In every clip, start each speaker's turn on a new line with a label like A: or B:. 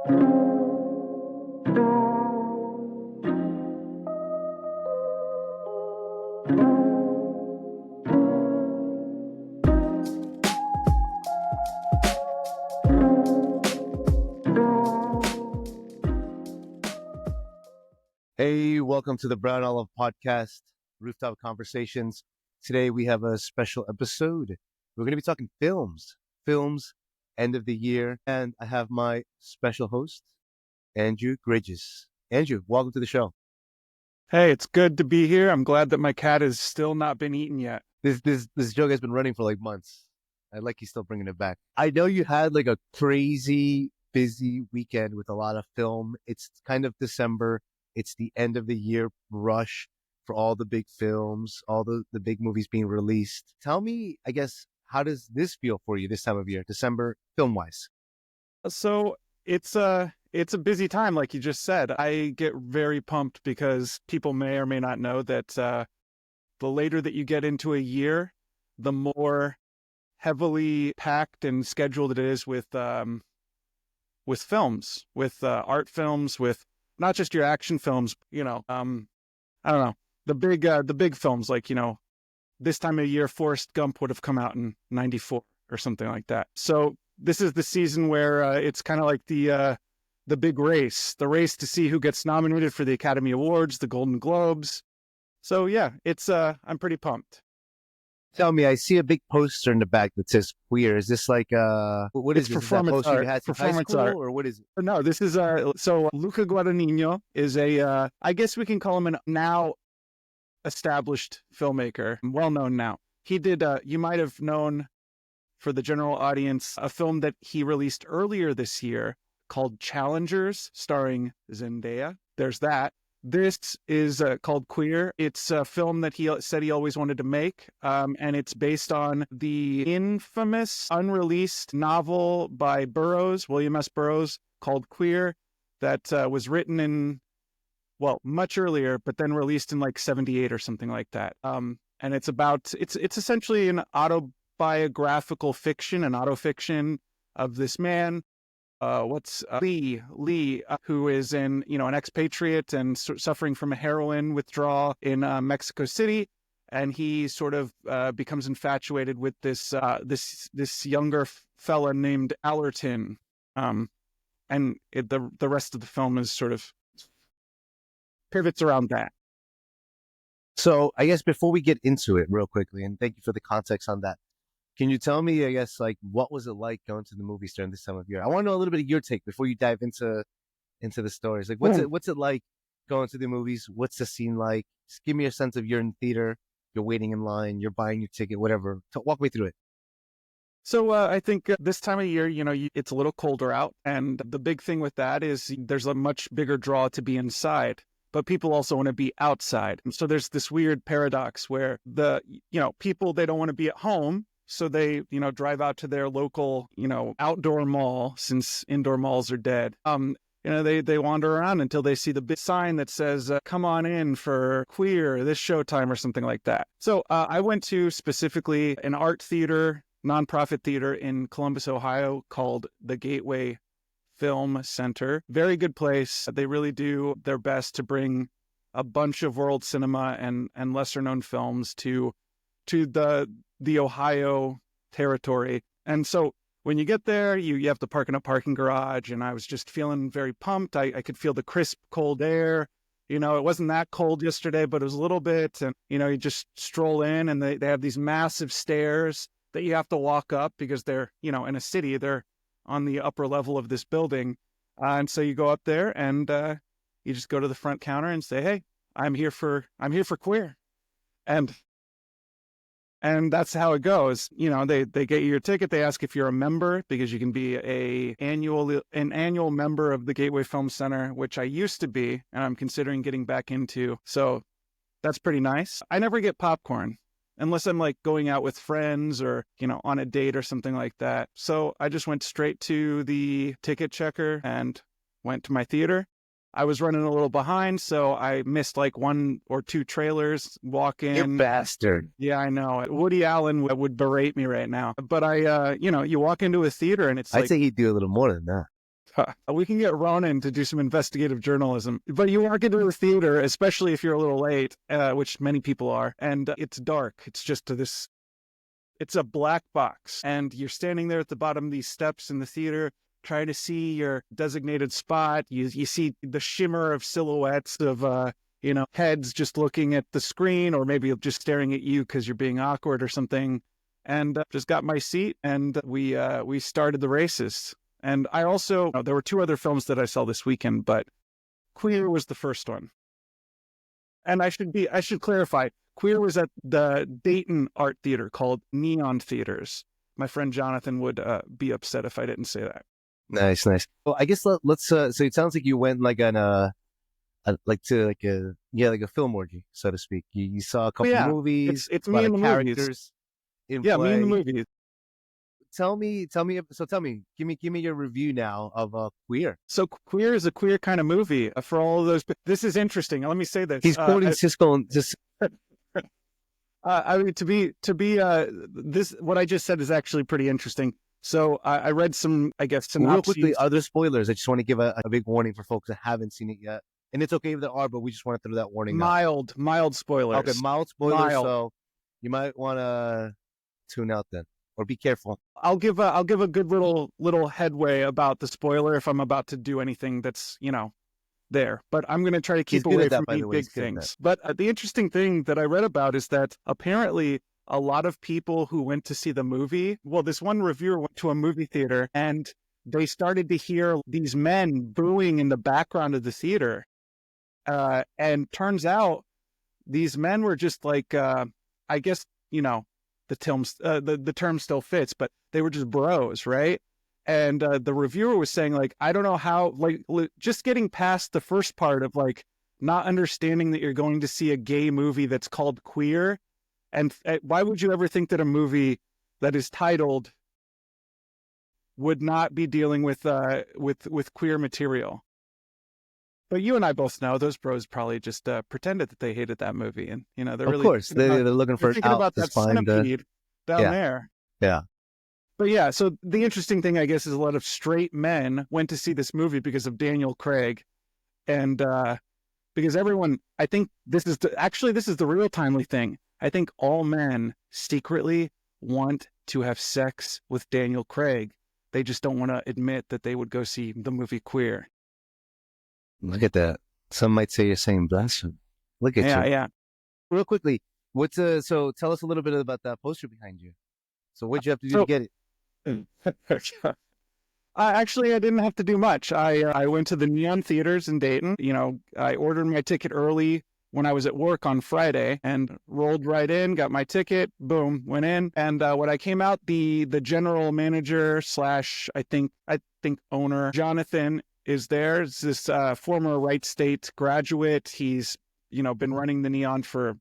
A: Hey, welcome to the Brown Olive Podcast, Rooftop Conversations. Today we have a special episode. We're going to be talking films, end of the year, and I have my special host, Andrew Gridges. Andrew, welcome to the show.
B: Hey, it's good to be here. I'm glad that my cat has still not been eaten yet.
A: This joke has been running for like months. I like you still bringing it back. I know you had like a crazy busy weekend with a lot of film. It's kind of December. It's the end of the year rush for all the big films, all the big movies being released. Tell me, I guess, how does this feel for you this time of year, December, film-wise?
B: So it's a busy time, like you just said. I get very pumped because people may or may not know that the later that you get into a year, the more heavily packed and scheduled it is with films, with art films, with not just your action films, I don't know, the big films, like, this time of year, Forrest Gump would have come out in 94 or something like that. So this is the season where it's kind of like the big race, the race to see who gets nominated for the Academy Awards, the Golden Globes. So yeah, it's I'm pretty pumped.
A: Tell me, I see a big poster in the back that says queer. Is this like what is
B: It's
A: this? Is that poster you had in high
B: performance
A: school,
B: art.
A: or what is it?
B: No, this is so Luca Guadagnino is a I guess we can call him an now established filmmaker, well known now. He did you might have known, for the general audience, a film that he released earlier this year called Challengers, starring Zendaya. There's that. This is called Queer. It's a film that he said he always wanted to make, and it's based on the infamous unreleased novel by William S. Burroughs, called Queer, that was written in, much earlier, but then released in like 78 or something like that. And it's essentially an autobiographical fiction, an autofiction of this man. Lee, who is an expatriate and suffering from a heroin withdrawal in Mexico City, and he sort of becomes infatuated with this younger fella named Allerton, and the rest of the film is sort of pivots around that.
A: So I guess before we get into it real quickly, and thank you for the context on that, can you tell me, I guess, like, what was it like going to the movies during this time of year? I want to know a little bit of your take before you dive into the stories. Like, what's it like going to the movies? What's the scene like? Just give me a sense of you're in theater, you're waiting in line, you're buying your ticket, whatever. Walk me through it.
B: So I think this time of year, it's a little colder out, and the big thing with that is there's a much bigger draw to be inside, but people also want to be outside. So there's this weird paradox where people, they don't want to be at home. So they, drive out to their local, outdoor mall, since indoor malls are dead. They wander around until they see the big sign that says, come on in for Queer this showtime or something like that. So I went to specifically an art theater, nonprofit theater in Columbus, Ohio, called the Gateway Film Center. Very good place. They really do their best to bring a bunch of world cinema and lesser known films to the Ohio territory. And so when you get there, you have to park in a parking garage, and I was just feeling very pumped. I could feel the crisp, cold air. It wasn't that cold yesterday, but it was a little bit. And, you just stroll in, and they have these massive stairs that you have to walk up because they're, in a city, they're on the upper level of this building. And so you go up there, and you just go to the front counter and say, hey, I'm here for Queer. And that's how it goes. They get you your ticket. They ask if you're a member, because you can be an annual member of the Gateway Film Center, which I used to be, and I'm considering getting back into. So that's pretty nice. I never get popcorn unless I'm like going out with friends or, on a date or something like that. So I just went straight to the ticket checker and went to my theater. I was running a little behind, so I missed like one or two trailers. Walk in.
A: You bastard.
B: Yeah, I know. Woody Allen would berate me right now. But you walk into a theater and it's
A: I'd say he'd do a little more than that.
B: We can get Ronan to do some investigative journalism. But you walk into the theater, especially if you're a little late, which many people are, and it's dark. It's just it's a black box. And you're standing there at the bottom of these steps in the theater, trying to see your designated spot. You see the shimmer of silhouettes of, heads just looking at the screen, or maybe just staring at you because you're being awkward or something. And just got my seat, and we started the races. And I also, there were two other films that I saw this weekend, but Queer was the first one. And I should clarify, Queer was at the Dayton Art Theater called Neon Theaters. My friend Jonathan would be upset if I didn't say that.
A: Nice. Well, I guess let's. So it sounds like you went like on like a film orgy, so to speak. You saw a couple movies.
B: It's
A: a
B: me
A: lot
B: in
A: of
B: the movies.
A: characters in
B: Yeah,
A: play.
B: me in the movies.
A: Tell me. Give me your review now of Queer.
B: So Queer is a queer kind of movie for all of those. This is interesting. Let me say this.
A: He's quoting Siskel and just.
B: I mean, this what I just said is actually pretty interesting. So I read some, I guess, synopses.
A: Real quickly, other spoilers. I just want to give a big warning for folks that haven't seen it yet. And it's okay if there are, but we just want to throw that warning out.
B: Mild spoilers.
A: Okay, mild spoilers. So you might want to tune out then, or be careful.
B: I'll give a good little headway about the spoiler if I'm about to do anything that's there. But I'm going to try to keep away from any big things. But the interesting thing that I read about is that apparently a lot of people who went to see the movie, well, this one reviewer went to a movie theater and they started to hear these men booing in the background of the theater. And turns out these men were just like, I guess, the term still fits, but they were just bros, right? And the reviewer was saying, like, I don't know how, like, just getting past the first part of, like, not understanding that you're going to see a gay movie that's called Queer. And why would you ever think that a movie that is titled would not be dealing with queer material? But you and I both know those bros probably just pretended that they hated that movie, and they're really,
A: of course, they're looking for
B: thinking about that centipede down there.
A: Yeah.
B: But yeah, so the interesting thing, I guess, is a lot of straight men went to see this movie because of Daniel Craig, and because everyone, I think this is the real timely thing. I think all men secretly want to have sex with Daniel Craig. They just don't want to admit that they would go see the movie Queer.
A: Look at that. Some might say you're saying blasphemy. Look at you. Yeah. Real quickly, so tell us a little bit about that poster behind you. So what'd you have to do to get it?
B: Actually, I didn't have to do much. I went to the Neon Theaters in Dayton. I ordered my ticket early when I was at work on Friday and rolled right in, got my ticket, boom, went in. And when I came out, the general manager / I think owner, Jonathan, is there. It's this former Wright State graduate. He's been running the Neon for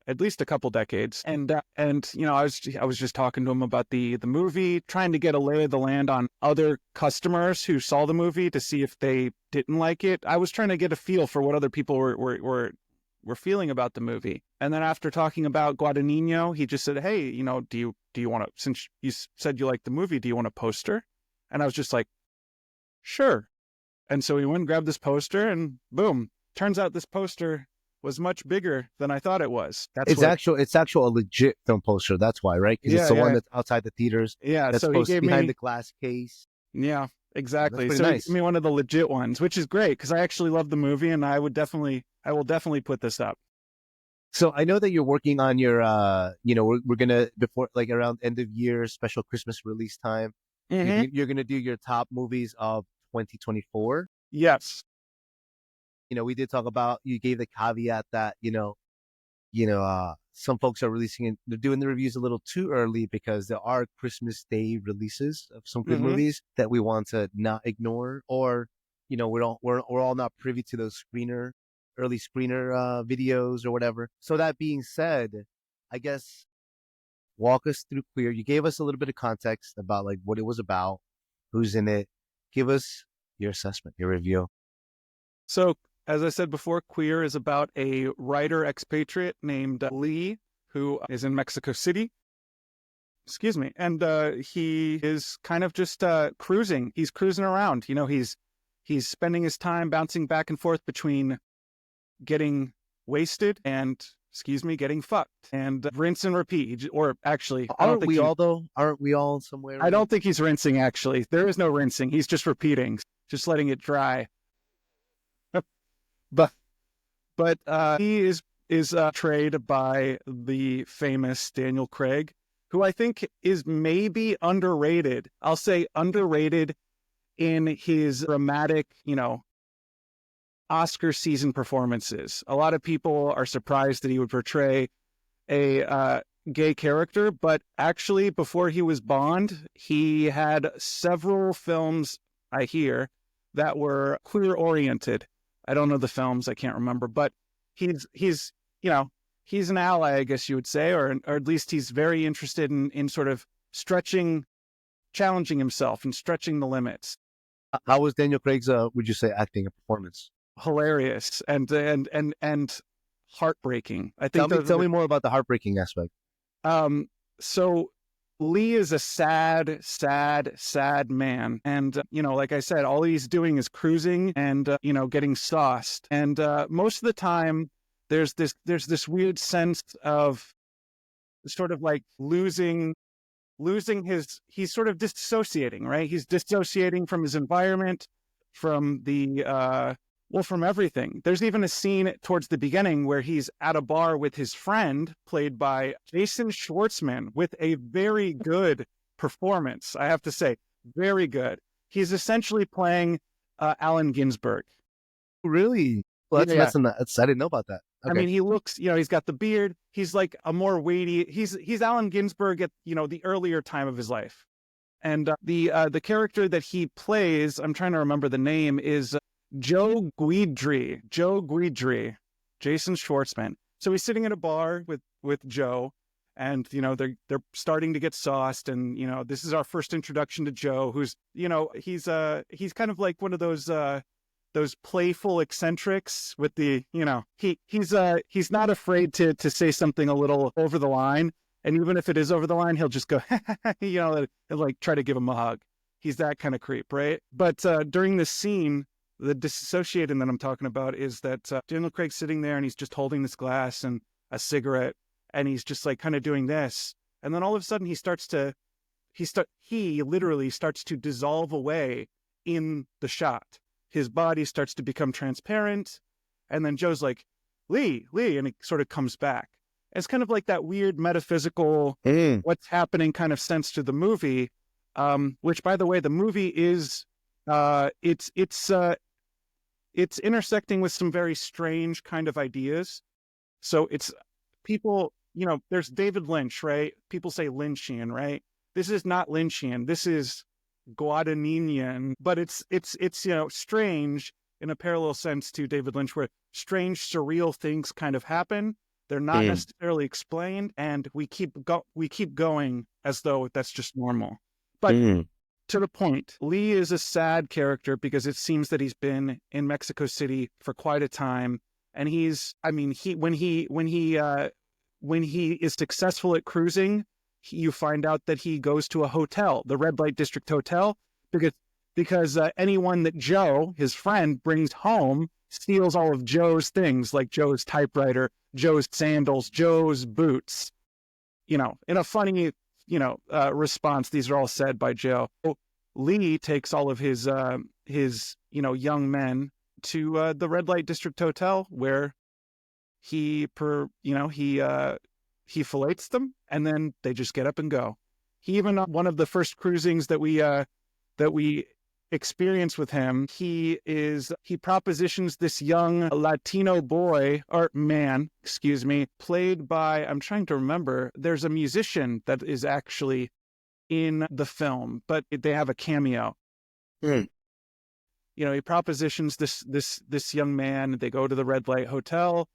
B: at least a couple decades, and I was just talking to him about the movie, trying to get a lay of the land on other customers who saw the movie to see if they didn't like it. I was trying to get a feel for what other people were feeling about the movie. And then after talking about Guadagnino, he just said, "Hey, do you want to? Since you said you liked the movie, do you want a poster?" And I was just like, "Sure." And so we went and grabbed this poster, and boom, turns out this poster was much bigger than I thought it was. It's
A: actual a legit film poster. That's why, right? Because it's the one that's outside the theaters.
B: Yeah,
A: that's
B: so
A: supposed to be behind the glass case.
B: Yeah, exactly.
A: So
B: nice. He gave me one of the legit ones, which is great because I actually love the movie, and I will definitely put this up.
A: So I know that you're working on your, we're gonna before like around end of year special Christmas release time.
B: Mm-hmm.
A: You're gonna do your top movies of 2024.
B: Yes.
A: We did talk about, you gave the caveat that, some folks are releasing it. They're doing the reviews a little too early because there are Christmas Day releases of some good movies that we want to not ignore, or, we're all not privy to those early screener videos or whatever. So that being said, I guess walk us through Queer. You gave us a little bit of context about like what it was about, who's in it. Give us your assessment, your review.
B: So, as I said before, Queer is about a writer expatriate named Lee, who is in Mexico City. excuse me. And he is kind of just cruising. He's cruising around. You know, he's spending his time bouncing back and forth between getting wasted and, excuse me, getting fucked, and rinse and repeat. Or actually,
A: Aren't we all though? Aren't we all somewhere?
B: I don't think he's rinsing. Actually, there is no rinsing. He's just repeating, just letting it dry. but he is portrayed by the famous Daniel Craig, who I think is maybe underrated. I'll say underrated in his dramatic, you know, Oscar season performances. A lot of people are surprised that he would portray a gay character, but actually before he was Bond, he had several films, I hear, that were queer oriented. I don't know the films, I can't remember, but he's you know, he's an ally, I guess you would say, or at least he's very interested in sort of challenging himself and stretching the limits.
A: How was Daniel Craig's, would you say, acting and performance?
B: Hilarious and heartbreaking. I think.
A: Tell me more about the heartbreaking aspect.
B: So Lee is a sad man, and you know, like I said, all he's doing is cruising and you know, getting sauced, and most of the time there's this weird sense of sort of like losing he's sort of dissociating, right? He's dissociating from his environment, from the from everything. There's even a scene towards the beginning where he's at a bar with his friend, played by Jason Schwartzman, with a very good performance, I have to say. Very good. He's essentially playing Allen Ginsberg.
A: Really? Well, that's I didn't know about that. Okay.
B: I mean, he looks, you know, he's got the beard. He's like a more weighty. He's Allen Ginsberg at, you know, the earlier time of his life. And the character that he plays, I'm trying to remember the name, is Joe Guidry, Jason Schwartzman. So he's sitting at a bar with Joe, and you know, they're starting to get sauced, and you know, this is our first introduction to Joe, who's, you know, he's kind of like one of those playful eccentrics with the, you know, he's not afraid to say something a little over the line, and even if it is over the line, he'll just go you know, and like try to give him a hug. He's that kind of creep, right? But during this scene, the dissociating that I'm talking about is that Daniel Craig's sitting there and he's just holding this glass and a cigarette, and he's just like kind of doing this. And then all of a sudden he literally starts to dissolve away in the shot. His body starts to become transparent. And then Joe's like, Lee, and he sort of comes back. It's kind of like that weird metaphysical, what's happening kind of sense to the movie, which, by the way, the movie is, it's intersecting with some very strange kind of ideas. So it's people, you know, there's David Lynch, right? People say Lynchian, right? This is not Lynchian. This is Guadagninian, but it's, you know, strange in a parallel sense to David Lynch, where strange, surreal things kind of happen. They're not necessarily explained, and we keep going as though that's just normal. But to the point, Lee is a sad character because it seems that he's been in Mexico City for quite a time, and when he is successful at cruising, you find out that he goes to a hotel, the Red Light District Hotel, because anyone that Joe, his friend, brings home steals all of Joe's things, like Joe's typewriter, Joe's sandals, Joe's boots. You know, in a funny, you know, response, these are all said by Joe. Lee takes all of his you know, young men to the Red Light District Hotel, where he fillets them, and then they just get up and go. He even, one of the first cruisings that we experience with him, he propositions this young Latino boy, or man, excuse me, played by, I'm trying to remember, there's a musician that is actually in the film, but they have a cameo. You know, he propositions this young man. They go to the Red Light Hotel.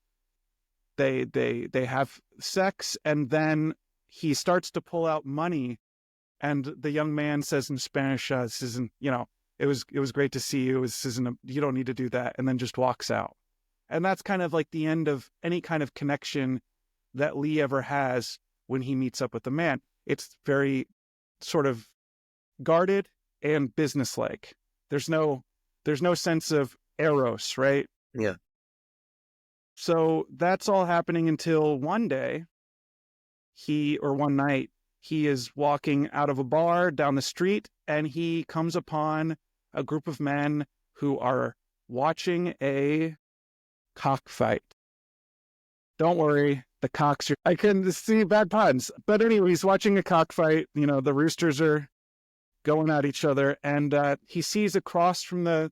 B: They have sex, and then he starts to pull out money, and the young man says in Spanish, "This isn't, you know, it was great to see you. This isn't you don't need to do that," and then just walks out. And that's kind of like the end of any kind of connection that Lee ever has when he meets up with the man. It's very sort of guarded and businesslike. There's no sense of eros, right?
A: Yeah.
B: So that's all happening until one night, he is walking out of a bar down the street and he comes upon a group of men who are watching a cockfight. Don't worry, the cocks are, I couldn't see bad puns. But anyway, he's watching a cockfight. You know, the roosters are going at each other. And he sees across from the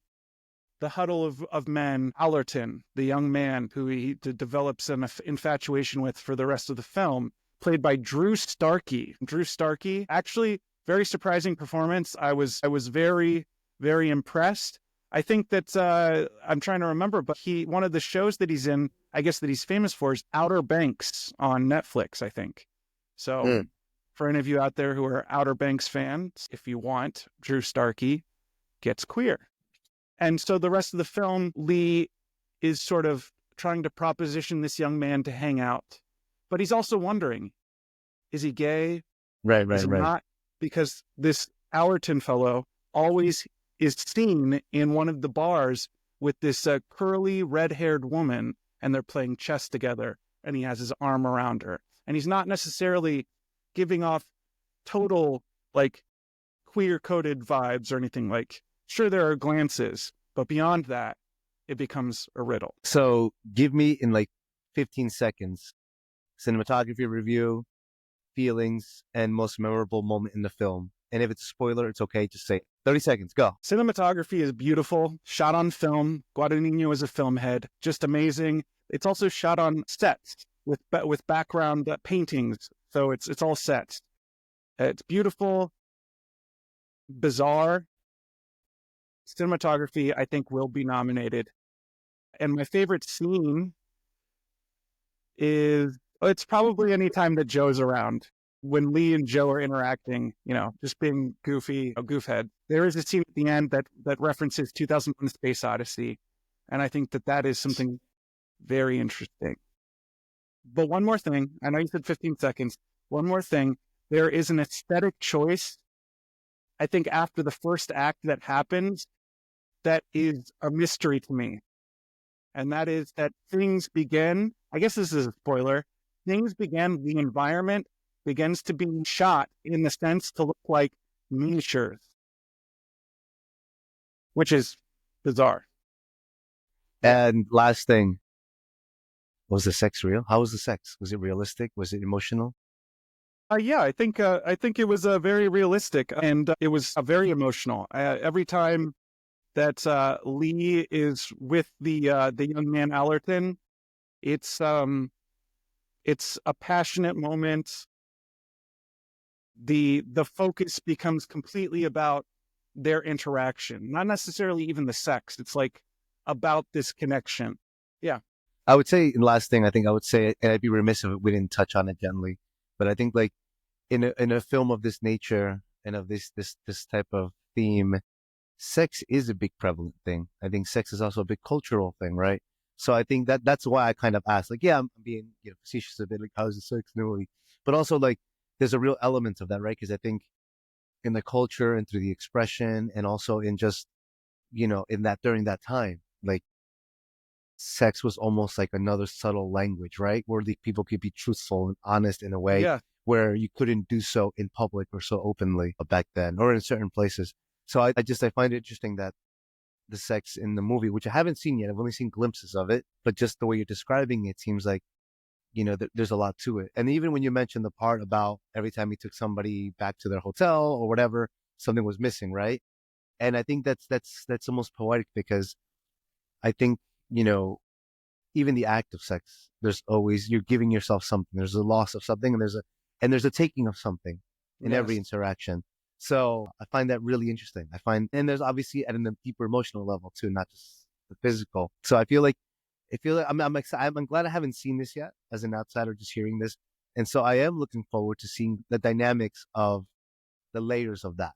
B: huddle of men, Allerton, the young man who he develops an infatuation with for the rest of the film, played by Drew Starkey. Drew Starkey, actually, very surprising performance. I was very, very impressed. I think that I'm trying to remember, but one of the shows that he's in, I guess that he's famous for, is Outer Banks on Netflix, I think. So for any of you out there who are Outer Banks fans, if you want, Drew Starkey gets queer. And so the rest of the film, Lee is sort of trying to proposition this young man to hang out. But he's also wondering, is he gay?
A: Right.
B: Is he not? Because this Allerton fellow always is seen in one of the bars with this curly, red-haired woman, and they're playing chess together, and he has his arm around her. And he's not necessarily giving off total, like, queer-coded vibes or anything. Like, sure, there are glances, but beyond that, it becomes a riddle.
A: So give me, in like 15 seconds, cinematography review, feelings, and most memorable moment in the film. And if it's a spoiler, it's okay. Just say 30 seconds. Go.
B: Cinematography is beautiful. Shot on film. Guadagnino is a film head. Just amazing. It's also shot on sets with background paintings. So it's all sets. It's beautiful, bizarre. Cinematography, I think, will be nominated. And my favorite scene is, it's probably any time that Joe's around. When Lee and Joe are interacting, you know, just being goofy, a goofhead. There is a scene at the end that references 2001: Space Odyssey. And I think that is something very interesting. But one more thing, I know you said 15 seconds. One more thing, there is an aesthetic choice, I think, after the first act that happens, that is a mystery to me. And that is that things begin, I guess this is a spoiler, the environment begins to be shot in the sense to look like miniatures, which is bizarre.
A: And last thing, was the sex real? How was the sex? Was it realistic? Was it emotional?
B: Yeah, I think it was very realistic, and it was very emotional. Every time that Lee is with the young man Allerton, it's a passionate moment. The focus becomes completely about their interaction, not necessarily even the sex. It's like about this connection. Yeah.
A: I would say, last thing, I think I would say, and I'd be remiss if we didn't touch on it gently, but I think, like, in a film of this nature and of this type of theme, sex is a big prevalent thing. I think sex is also a big cultural thing, right? So I think that's why I kind of asked, like, yeah, I'm being, facetious a bit, like, how's the sex in the movie? But also, like, there's a real element of that, right? Because I think in the culture and through the expression, and also in just, in that, during that time, like, sex was almost like another subtle language, right? Where the people could be truthful and honest in a way where you couldn't do so in public or so openly back then, or in certain places. So I find it interesting that the sex in the movie, which I haven't seen yet, I've only seen glimpses of it, but just the way you're describing it seems like, there's a lot to it. And even when you mentioned the part about every time he took somebody back to their hotel or whatever, something was missing, right? And I think that's almost poetic, because I think, even the act of sex, you're giving yourself something. There's a loss of something, and there's a taking of something in every interaction. So I find that really interesting. And there's obviously at a deeper emotional level too, not just the physical. So I feel like I'm excited. I'm glad I haven't seen this yet as an outsider, just hearing this. And so I am looking forward to seeing the dynamics of the layers of that.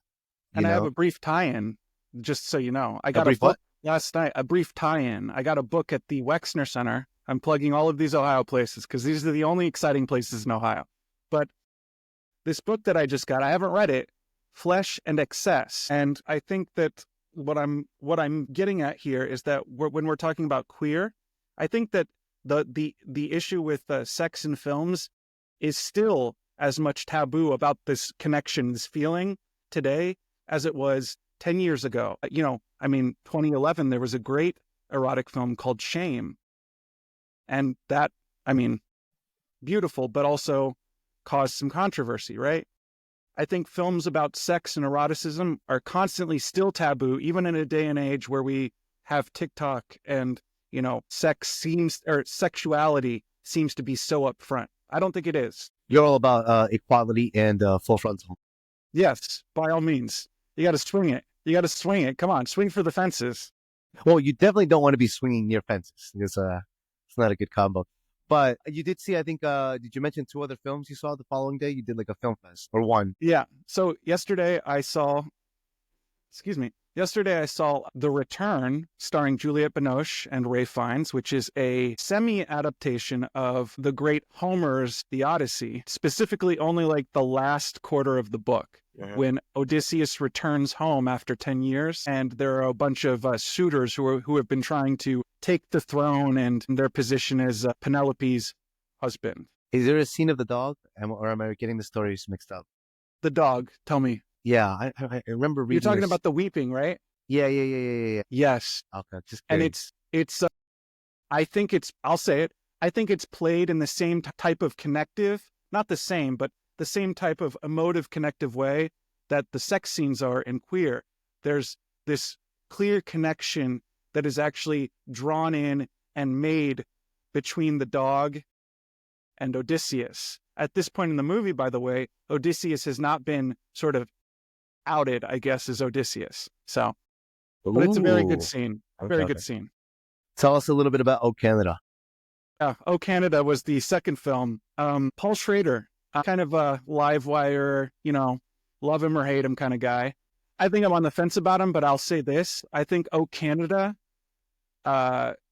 B: And I have a brief tie-in, just so you know. I got
A: a brief
B: book
A: what?
B: last night, a brief tie-in. I got a book at the Wexner Center. I'm plugging all of these Ohio places because these are the only exciting places in Ohio. But this book that I just got, I haven't read it, Flesh and Excess. And I think that what I'm getting at here is that when we're talking about queer, I think that the issue with sex in films is still as much taboo about this connection, this feeling today as it was 10 years ago. 2011, there was a great erotic film called Shame. And that, beautiful, but also caused some controversy, right? I think films about sex and eroticism are constantly still taboo, even in a day and age where we have TikTok and, sexuality seems to be so upfront. I don't think it is.
A: You're all about equality and full frontal.
B: Yes, by all means. You got to swing it. You got to swing it. Come on, swing for the fences.
A: Well, you definitely don't want to be swinging near fences because it's not a good combo. But you did see, I think, did you mention 2 other films you saw the following day? You did like a film fest or one?
B: Yeah. So yesterday I saw The Return, starring Juliette Binoche and Ralph Fiennes, which is a semi-adaptation of the great Homer's The Odyssey, specifically only like the last quarter of the book. When Odysseus returns home after 10 years, and there are a bunch of suitors who have been trying to take the throne and their position as Penelope's husband.
A: Is there a scene of the dog, or am I getting the stories mixed up?
B: The dog, tell me.
A: Yeah, I remember reading.
B: You're talking about the weeping, right?
A: Yeah.
B: Yes.
A: Okay, just kidding.
B: And it's I think I'll say it. I think it's played in the same type of connective, not the same, but the same type of emotive connective way that the sex scenes are in Queer. There's this clear connection that is actually drawn in and made between the dog and Odysseus. At this point in the movie, by the way, Odysseus has not been sort of outed, I guess, as Odysseus. So, but it's a very good scene. Very good scene.
A: Tell us a little bit about O Canada.
B: Yeah, O Canada was the second film. Paul Schrader, kind of a live wire, love him or hate him kind of guy. I think I'm on the fence about him, but I'll say this. I think O Canada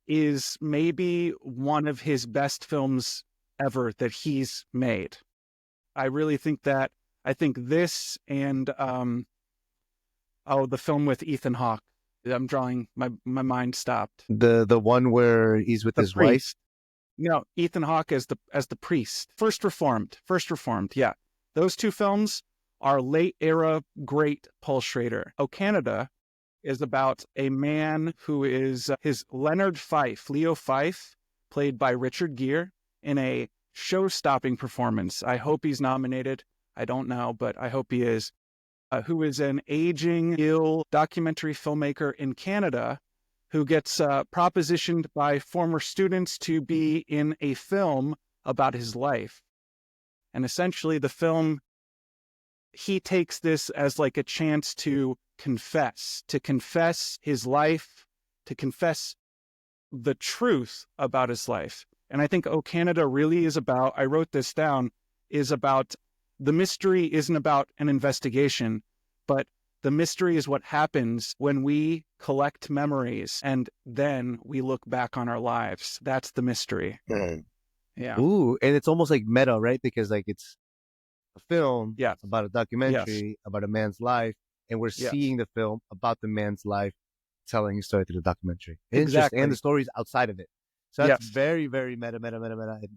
B: is maybe one of his best films ever that he's made. I really think that. I think this and the film with Ethan Hawke. I'm drawing, my mind stopped.
A: The one where he's with his wife?
B: No, Ethan Hawke as the priest. First Reformed. Yeah. Those 2 films are late era great Paul Schrader. O Canada is about a man who is his Leonard Fife, Leo Fife, played by Richard Gere, in a show-stopping performance. I hope he's nominated. I don't know, but I hope he is. Who is an aging, ill documentary filmmaker in Canada who gets propositioned by former students to be in a film about his life. And essentially the film, he takes this as like a chance to confess his life, to confess the truth about his life. And I think O Canada really is about, I wrote this down, is about the mystery isn't about an investigation, but the mystery is what happens when we collect memories and then we look back on our lives. That's the mystery. Yeah.
A: Ooh, and it's almost like meta, right? Because like it's a film
B: yes.
A: about a documentary about a man's life, and we're seeing the film about the man's life, telling a story through the documentary.
B: Exactly.
A: And the stories outside of it. So that's very, very meta.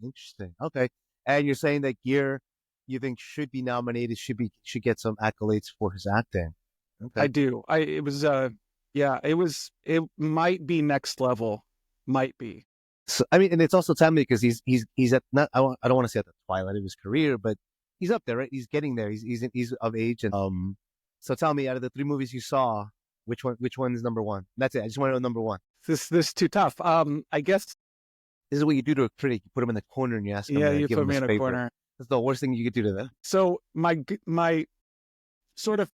A: Interesting. Okay. And you're saying that Gere, you think should be nominated, should get some accolades for his acting. Okay.
B: I do. It might be next level. Might be.
A: So, I mean, and it's also timely because he's at not, I don't want to say at the twilight of his career, but he's up there, right? He's getting there. He's of age. And, so tell me, out of the 3 movies you saw, which one is number 1? That's it. I just want to know number 1.
B: This is too tough. I guess
A: this is what you do to a critic. You put him in the corner and you ask him.
B: Yeah, you put me in a corner.
A: That's the worst thing you could do to them.
B: So my sort of,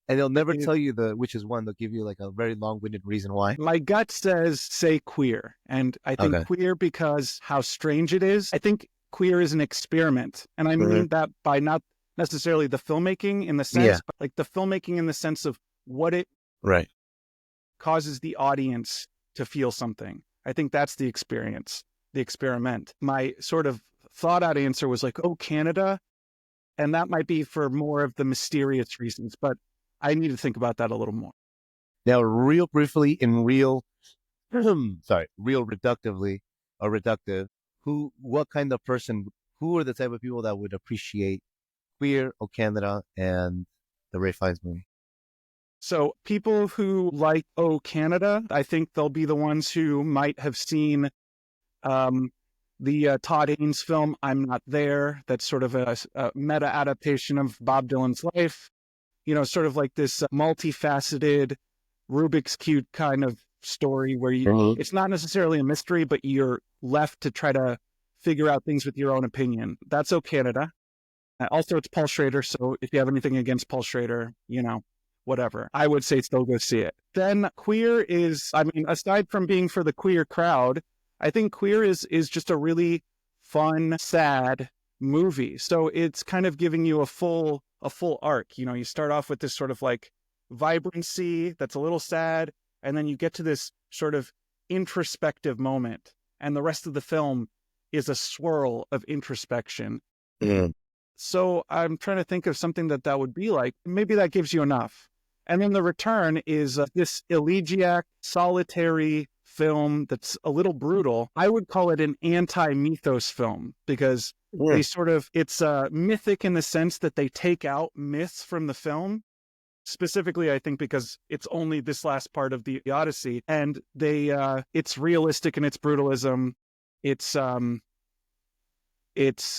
A: and they'll never tell you which is one. They'll give you like a very long-winded reason why.
B: My gut says say queer, and I think queer because how strange it is. I think queer is an experiment, and I mean that by not necessarily the filmmaking in the sense, but like the filmmaking in the sense of what it causes the audience to feel something. I think that's the experience, the experiment. My sort of thought out answer was like, oh, Canada, And that might be for more of the mysterious reasons, but I need to think about that a little more.
A: Now, real briefly and real, real reductively or reductive, what kind of person, who are the type of people that would appreciate Queer, O Canada, and the Ray Fiennes movie?
B: So people who like O Canada, I think they'll be the ones who might have seen the Todd Haynes film, I'm Not There. That's sort of a meta adaptation of Bob Dylan's life. Sort of like this multifaceted Rubik's Cube kind of story where it's not necessarily a mystery, but you're left to try to figure out things with your own opinion. That's O Canada. Also, it's Paul Schrader. So if you have anything against Paul Schrader, whatever, I would say still go see it. Then Queer is, aside from being for the queer crowd, I think Queer is just a really fun, sad movie. So it's kind of giving you a full arc. You start off with this sort of like vibrancy that's a little sad, and then you get to this sort of introspective moment, and the rest of the film is a swirl of introspection.
A: Mm.
B: So I'm trying to think of something that would be like. Maybe that gives you enough. And then The Return is this elegiac, solitary film that's a little brutal. I would call it an anti-mythos film because they it's mythic in the sense that they take out myths from the film. Specifically, I think because it's only this last part of the Odyssey, and it's realistic in its brutalism. It's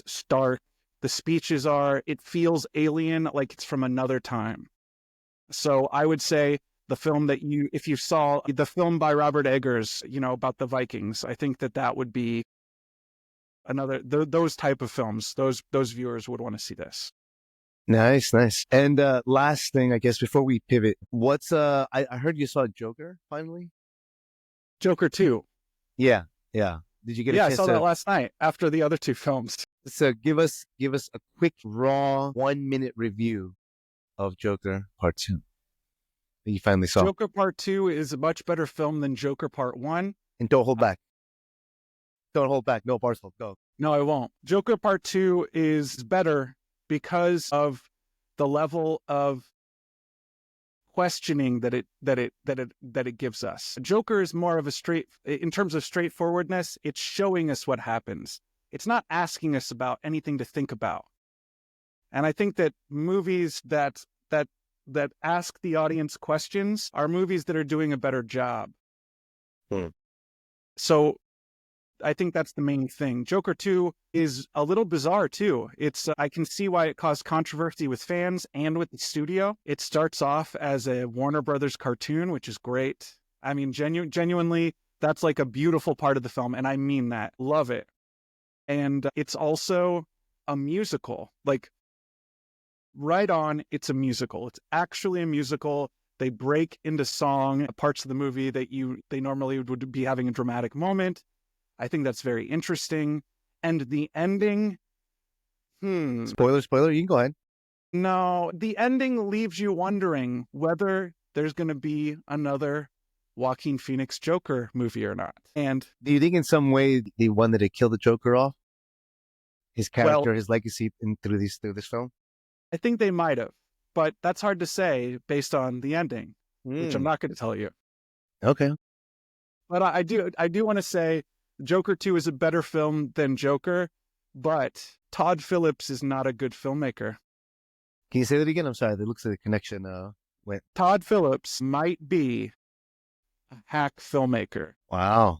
B: stark. The speeches it feels alien, like it's from another time. So I would say the film if you saw the film by Robert Eggers, about the Vikings, I think that would be those type of films. Those viewers would want to see this.
A: Nice. And last thing, I guess, before we pivot, what's I heard you saw Joker finally?
B: Joker 2.
A: Yeah. Did you get a chance?
B: I saw that last night after the other two films.
A: So give us a quick, raw 1-minute review of Joker Part 2 that you finally saw.
B: Joker Part 2 is a much better film than Joker Part 1.
A: And don't hold back. Don't hold back. No, Barstool, go.
B: No, I won't. Joker Part 2 is better because of the level of questioning that it gives us. Joker is more of in terms of straightforwardness, it's showing us what happens. It's not asking us about anything to think about. And I think that movies that ask the audience questions are movies that are doing a better job. So I think that's the main thing. Joker 2 is a little bizarre too. I can see why it caused controversy with fans and with the studio. It starts off as a Warner Brothers cartoon, which is great. I mean, genuinely, that's like a beautiful part of the film. And I mean that. Love it. And it's also a musical. Like, right on, it's a musical. It's actually a musical. They break into song parts of the movie that they normally would be having a dramatic moment. I think that's very interesting. And the ending,
A: Spoiler, you can go ahead.
B: No, the ending leaves you wondering whether there's going to be another Joaquin Phoenix Joker movie or not. And
A: do you think in some way they wanted to kill the Joker off? His character, his legacy through this film?
B: I think they might have, but that's hard to say based on the ending, which I'm not going to tell you.
A: Okay.
B: But I do want to say Joker 2 is a better film than Joker, but Todd Phillips is not a good filmmaker.
A: Can you say that again? I'm sorry. It looks like the connection went.
B: Todd Phillips might be a hack filmmaker.
A: Wow.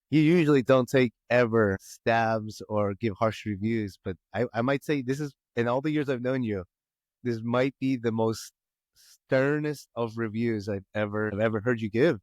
A: You usually don't take ever stabs or give harsh reviews, but I might say this is, in all the years I've known you, this might be the most sternest of reviews I've ever heard you give.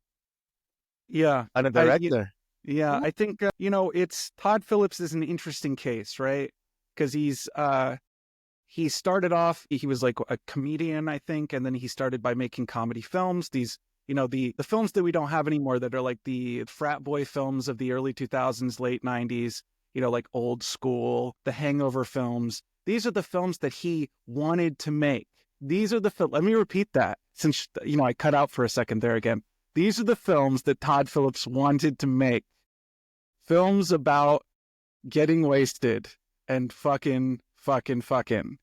B: Yeah.
A: On a director.
B: I think, it's Todd Phillips is an interesting case, right? Because he started off, he was like a comedian, I think, and then he started by making comedy films. These, the films that we don't have anymore that are like the frat boy films of the early 2000s, late 90s, like Old School, the Hangover films. These are the films that he wanted to make. These are the films, let me repeat that, since, I cut out for a second there again. These are the films that Todd Phillips wanted to make. Films about getting wasted and fucking fucking.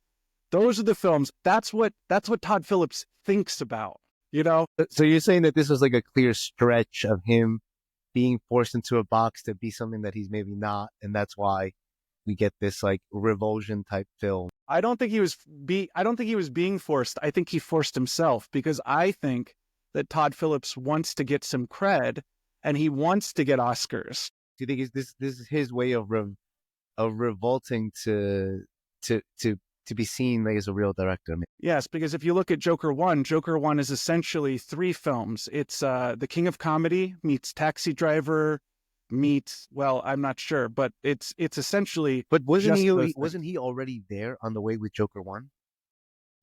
B: Those are the films. That's what Todd Phillips thinks about, you know?
A: So you're saying that this was like a clear stretch of him being forced into a box to be something that he's maybe not, and that's why we get this like revulsion type film.
B: I don't think he was being forced. I think he forced himself, because I think that Todd Phillips wants to get some cred and he wants to get Oscars.
A: Do you think this is his way of revolting to be seen like as a real director?
B: Yes, because if you look at Joker 1 is essentially 3 films. It's The King of Comedy meets Taxi Driver meets, well, I'm not sure, but it's essentially.
A: But wasn't he already there on the way with Joker 1?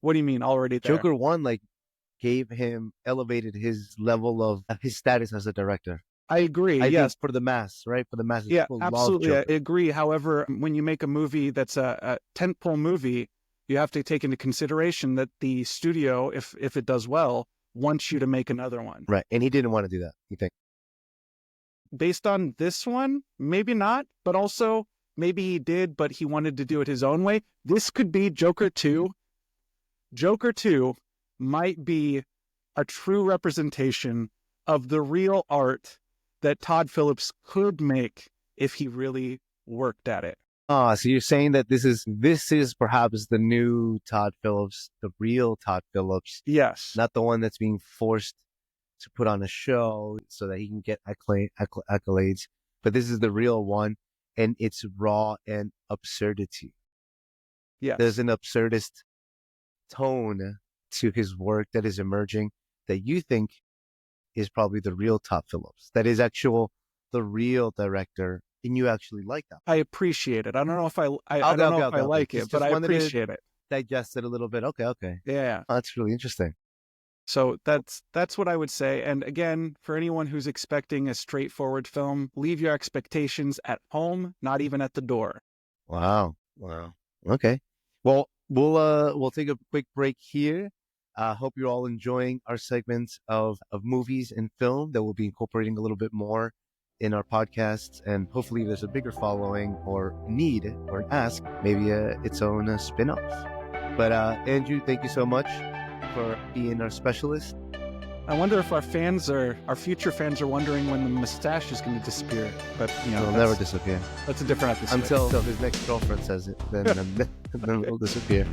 B: What do you mean already there?
A: Joker 1 like elevated his level of his status as a director.
B: I agree.
A: Yes, think for the mass, right? For the masses.
B: Yeah, absolutely. I agree. However, when you make a movie that's a tentpole movie, you have to take into consideration that the studio, if it does well, wants you to make another one.
A: Right. And he didn't want to do that, you think?
B: Based on this one, maybe not, but also maybe he did, but he wanted to do it his own way. This could be Joker 2. Joker 2 might be a true representation of the real art that Todd Phillips could make if he really worked at it.
A: So you're saying that this is perhaps the new Todd Phillips, the real Todd Phillips.
B: Yes.
A: Not the one that's being forced to put on a show so that he can get accolades. But this is the real one, and it's raw and absurdity.
B: Yes.
A: There's an absurdist tone to his work that is emerging that you think is probably the real Todd Phillips. That is the real director, and you actually like that.
B: I appreciate it. I don't know if I like it, but I appreciate it.
A: Digest it a little bit. Okay.
B: Yeah.
A: Oh, that's really interesting.
B: So that's what I would say. And again, for anyone who's expecting a straightforward film, leave your expectations at home, not even at the door.
A: Wow. Okay. Well, we'll take a quick break here. Hope you're all enjoying our segments of movies and film that we'll be incorporating a little bit more in our podcasts, and hopefully there's a bigger following or need or an ask, maybe its own spin-off. But Andrew, thank you so much for being our specialist.
B: I wonder if our future fans are wondering when the mustache is going to disappear. But
A: it'll never disappear.
B: That's a different episode.
A: Until his next girlfriend says it, then it'll disappear.